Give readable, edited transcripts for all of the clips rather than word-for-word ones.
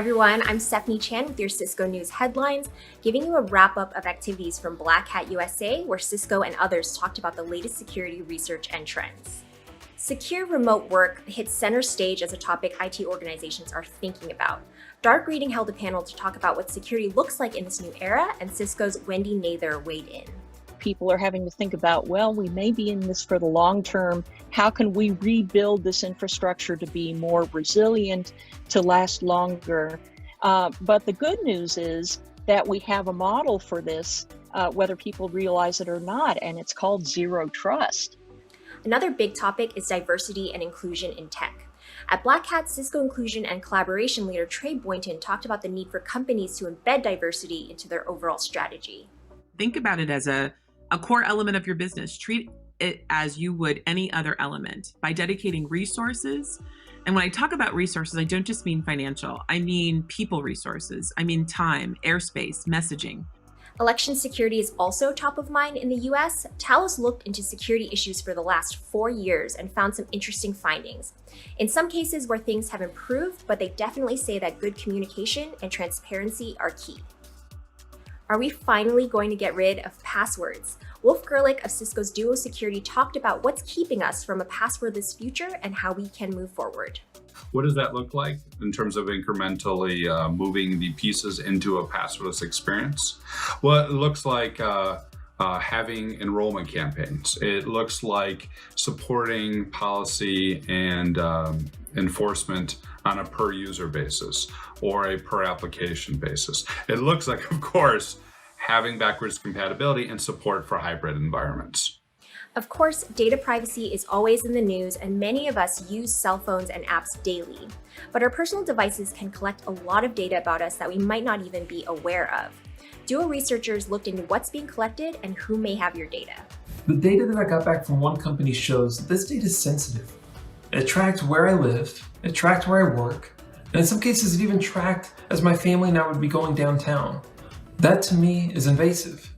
everyone, I'm Stephanie Chan with your Cisco News headlines, giving you a wrap-up of activities from Black Hat USA, where Cisco and others talked about the latest security research and trends. Secure remote work hits center stage as a topic IT organizations are thinking about. Dark Reading held a panel to talk about what security looks like in this new era, and Cisco's Wendy Nather weighed in. People are having to think about, well, we may be in this for the long term. How can we rebuild this infrastructure to be more resilient, to last longer? But the good news is that we have a model for this, whether people realize it or not, and it's called Zero Trust. Another big topic is diversity and inclusion in tech. At Black Hat, Cisco inclusion and collaboration leader Trey Boynton talked about the need for companies to embed diversity into their overall strategy. Think about it as a core element of your business. Treat it as you would any other element by dedicating resources. And when I talk about resources, I don't just mean financial. I mean people resources. I mean time, airspace, messaging. Election security is also top of mind in the US. Talos looked into security issues for the last 4 years and found some interesting findings. In some cases where things have improved, but they definitely say that good communication and transparency are key. Are we finally going to get rid of passwords? Wolf Gerlich of Cisco's Duo Security talked about what's keeping us from a passwordless future and how we can move forward. What does that look like in terms of incrementally moving the pieces into a passwordless experience? Well, it looks like having enrollment campaigns. It looks like supporting policy and enforcement on a per user basis or a per application basis. It looks like, of course, having backwards compatibility and support for hybrid environments. Of course, data privacy is always in the news, and many of us use cell phones and apps daily. But our personal devices can collect a lot of data about us that we might not even be aware of. Duo researchers looked into what's being collected and who may have your data. The data that I got back from one company shows that this data is sensitive. It tracked where I lived, it tracked where I work, and in some cases it even tracked as my family and I would be going downtown. That to me is invasive.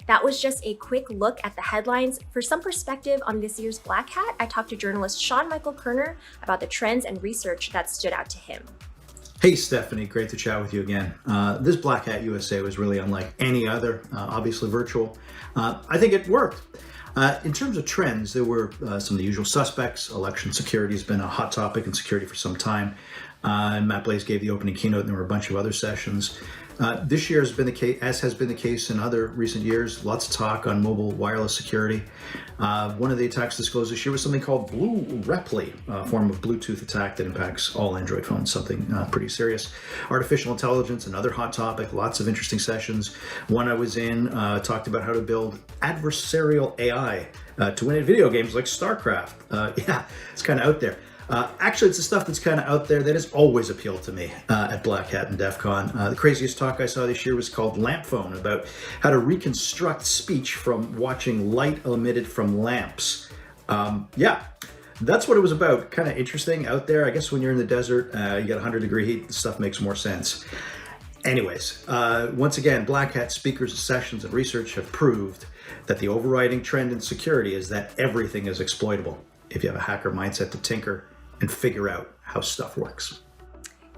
That was just a quick look at the headlines. For some perspective on this year's Black Hat, I talked to journalist Sean Michael Kerner about the trends and research that stood out to him. Hey Stephanie, great to chat with you again. This Black Hat USA was really unlike any other, obviously virtual. I think it worked. In terms of trends, there were some of the usual suspects. Election security has been a hot topic in security for some time. And Matt Blaze gave the opening keynote, and there were a bunch of other sessions. This year has been the case, as has been the case in other recent years. Lots of talk on mobile wireless security. One of the attacks disclosed this year was something called Blue Repli, a form of Bluetooth attack that impacts all Android phones, something pretty serious. Artificial intelligence, another hot topic, lots of interesting sessions. One I was in talked about how to build adversarial AI to win at video games like StarCraft. Yeah, it's kind of out there. Actually, it's the stuff that's kind of out there that has always appealed to me at Black Hat and DEF CON. The craziest talk I saw this year was called Lamp Phone, about how to reconstruct speech from watching light emitted from lamps. Yeah, that's what it was about. Kind of interesting out there. I guess when you're in the desert, you get 100-degree heat, the stuff makes more sense. Anyways, once again, Black Hat speakers, sessions, and research have proved that the overriding trend in security is that everything is exploitable if you have a hacker mindset to tinker and figure out how stuff works.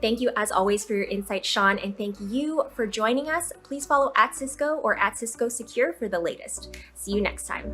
Thank you as always for your insight, Sean, and thank you for joining us. Please follow @Cisco or @Cisco Secure for the latest. See you next time.